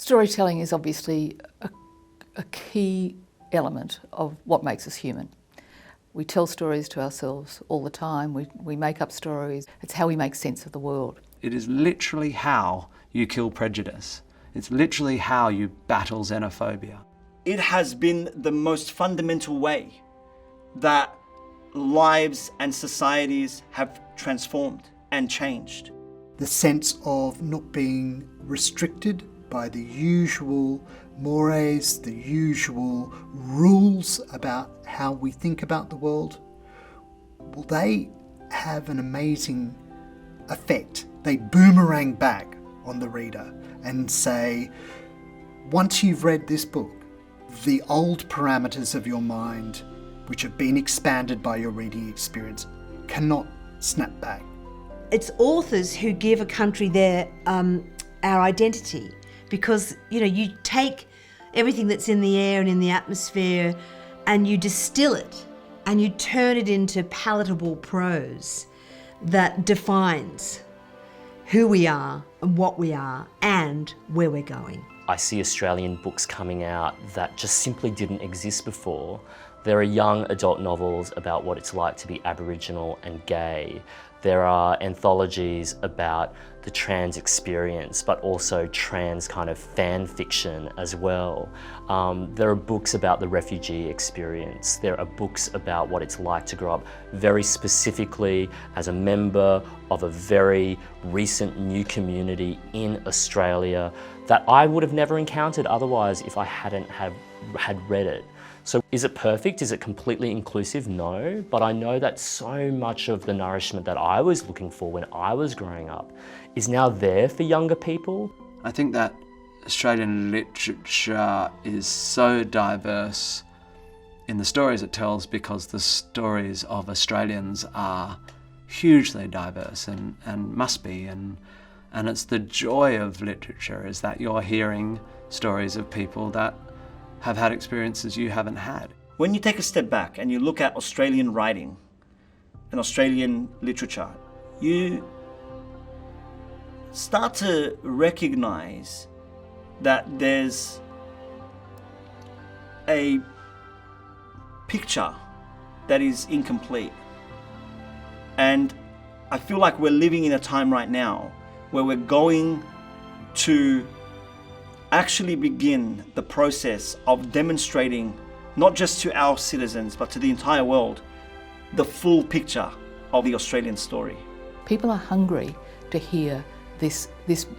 Storytelling is obviously a key element of what makes us human. We tell stories to ourselves all the time. We make up stories. It's how we make sense of the world. It is literally how you kill prejudice. It's literally how you battle xenophobia. It has been the most fundamental way that lives and societies have transformed and changed. The sense of not being restricted by the usual mores, the usual rules about how we think about the world, well, they have an amazing effect. They boomerang back on the reader and say, once you've read this book, the old parameters of your mind, which have been expanded by your reading experience, cannot snap back. It's authors who give a country their our identity, because you take everything that's in the air and in the atmosphere and you distill it and you turn it into palatable prose that defines who we are and what we are and where we're going. I see Australian books coming out that just simply didn't exist before. There are young adult novels about what it's like to be Aboriginal and gay. There are anthologies about the trans experience, but also trans kind of fan fiction as well. There are books about the refugee experience. There are books about what it's like to grow up very specifically as a member of a very recent new community in Australia that I would have never encountered otherwise if I hadn't had read it. So is it perfect? Is it completely inclusive? No, but I know that so much of the nourishment that I was looking for when I was growing up is now there for younger people. I think that Australian literature is so diverse in the stories it tells because the stories of Australians are hugely diverse and must be. And it's the joy of literature is that you're hearing stories of people that have had experiences you haven't had. When you take a step back and you look at Australian writing and Australian literature, you start to recognize that there's a picture that is incomplete. And I feel like we're living in a time right now where we're going to actually begin the process of demonstrating, not just to our citizens, but to the entire world, the full picture of the Australian story. People are hungry to hear this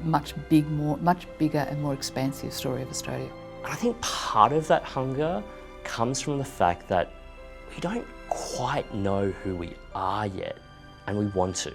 much bigger and more expansive story of Australia. I think part of that hunger comes from the fact that we don't quite know who we are yet, and we want to.